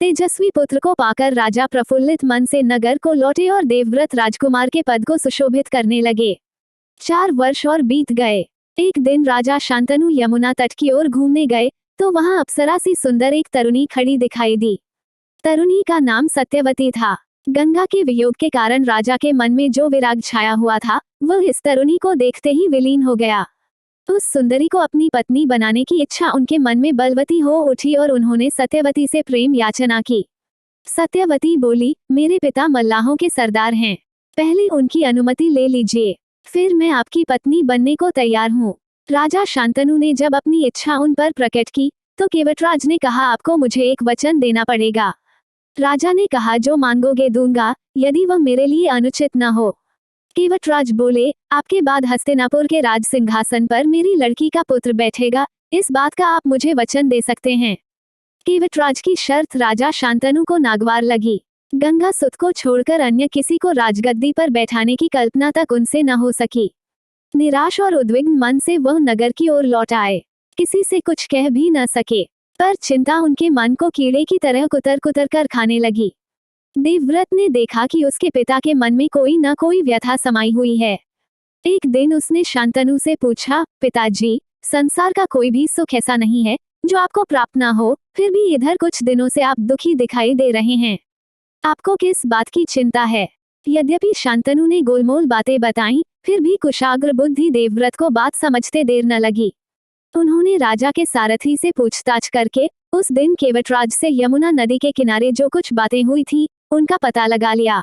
तेजस्वी पुत्र को पाकर राजा प्रफुल्लित मन से नगर को लौटे और देवव्रत राजकुमार के पद को सुशोभित करने लगे। 4 वर्ष और बीत गए। एक दिन राजा शांतनु यमुना तट की ओर घूमने गए तो वहां अप्सरा सी सुंदर एक तरुणी खड़ी दिखाई दी। तरुणी का नाम सत्यवती था। गंगा के वियोग के कारण राजा के मन में जो विराग छाया हुआ था वह इस तरुणी को देखते ही विलीन हो गया। उस सुंदरी को अपनी पत्नी बनाने की इच्छा उनके मन में बलवती हो उठी और उन्होंने सत्यवती से प्रेम याचना की। सत्यवती बोली, मेरे पिता मल्लाहों के सरदार हैं, पहले उनकी अनुमति ले लीजिए, फिर मैं आपकी पत्नी बनने को तैयार हूँ। राजा शांतनु ने जब अपनी इच्छा उन पर प्रकट की तो केवटराज ने कहा, आपको मुझे एक वचन देना पड़ेगा। राजा ने कहा, जो मांगोगे दूंगा, यदि वह मेरे लिए अनुचित न हो। केवटराज बोले, आपके बाद हस्तिनापुर के राज सिंहासन पर मेरी लड़की का पुत्र बैठेगा, इस बात का आप मुझे वचन दे सकते हैं। केवटराज की शर्त राजा शांतनु को नागवार लगी। गंगा सुत को छोड़कर अन्य किसी को राजगद्दी पर बैठाने की कल्पना तक उनसे न हो सकी। निराश और उद्विग्न मन से वह नगर की ओर लौट आए। किसी से कुछ कह भी न सके, पर चिंता उनके मन को कीड़े की तरह कुतर कुतर कर खाने लगी। देवव्रत ने देखा कि उसके पिता के मन में कोई न कोई व्यथा समाई हुई है। एक दिन उसने शांतनु से पूछा, पिताजी, संसार का कोई भी सुख ऐसा नहीं है जो आपको प्राप्त न हो, फिर भी इधर कुछ दिनों से आप दुखी दिखाई दे रहे हैं। आपको किस बात की चिंता है? यद्यपि शांतनु ने गोलमोल बातें बताईं, फिर भी कुशाग्र बुद्धि देवव्रत को बात समझते देर न लगी। उन्होंने राजा के सारथी से पूछताछ करके उस दिन केवटराज से यमुना नदी के किनारे जो कुछ बातें हुई थी उनका पता लगा लिया।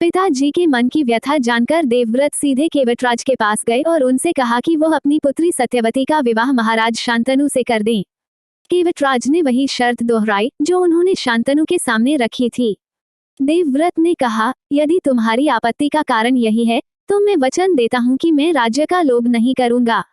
पिताजी के मन की व्यथा जानकर देवव्रत सीधे केवटराज के पास गए और उनसे कहा कि वह अपनी पुत्री सत्यवती का विवाह महाराज शांतनु से कर दें। केवटराज ने वही शर्त दोहराई जो उन्होंने शांतनु के सामने रखी थी। देवव्रत ने कहा, यदि तुम्हारी आपत्ति का कारण यही है तो मैं वचन देता हूँ कि मैं राज्य का लोभ नहीं करूंगा।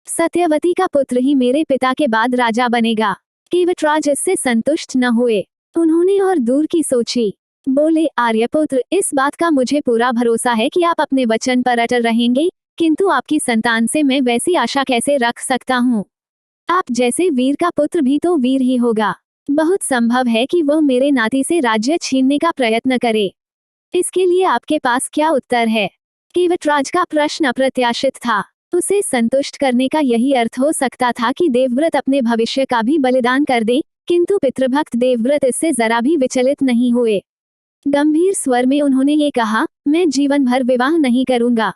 सत्यवती का पुत्र ही मेरे पिता के बाद राजा बनेगा। केवटराज इससे संतुष्ट न हुए। उन्होंने और दूर की सोची। बोले, आर्यपुत्र, इस बात का मुझे पूरा भरोसा है कि आप अपने वचन पर अटल रहेंगे, किंतु आपकी संतान से मैं वैसी आशा कैसे रख सकता हूँ? आप जैसे वीर का पुत्र भी तो वीर ही होगा। बहुत संभव है कि वह मेरे नाती से राज्य छीनने का प्रयत्न करे। इसके लिए आपके पास क्या उत्तर है? केवटराज का प्रश्न अप्रत्याशित था। उसे संतुष्ट करने का यही अर्थ हो सकता था कि देवव्रत अपने भविष्य का भी बलिदान कर दे, किंतु पितृभक्त देवव्रत इससे जरा भी विचलित नहीं हुए। गंभीर स्वर में उन्होंने ये कहा, मैं जीवन भर विवाह नहीं करूंगा,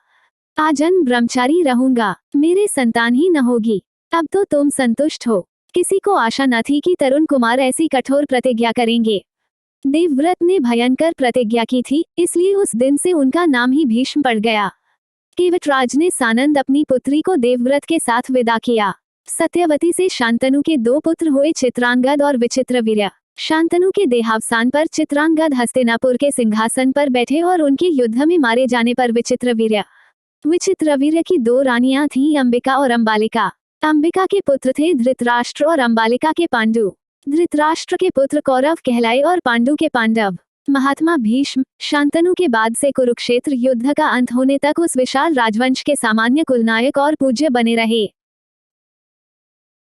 आजन्म ब्रह्मचारी रहूंगा, मेरे संतान ही न होगी। अब तो तुम संतुष्ट हो। किसी को आशा न थी कि तरुण कुमार ऐसी कठोर प्रतिज्ञा करेंगे। देवव्रत ने भयंकर प्रतिज्ञा की थी, इसलिए उस दिन से उनका नाम ही भीष्म पड़ गया। केवटराज ने सानंद अपनी पुत्री को देवव्रत के साथ विदा किया। सत्यवती से शांतनु के 2 पुत्र हुए, चित्रांगद और विचित्रवीर्य। शांतनु के देहावसान पर चित्रांगद हस्तिनापुर के सिंहासन पर बैठे और उनके युद्ध में मारे जाने पर विचित्रवीर्य की 2 रानियां थीं, अंबिका और अंबालिका। अंबिका के पुत्र थे धृतराष्ट्र और अंबालिका के पांडु। धृतराष्ट्र के पुत्र कौरव कहलाए और पांडु के पांडव। महात्मा भीष्म शांतनु के बाद से कुरुक्षेत्र युद्ध का अंत होने तक उस विशाल राजवंश के सामान्य कुलनायक और पूज्य बने रहे।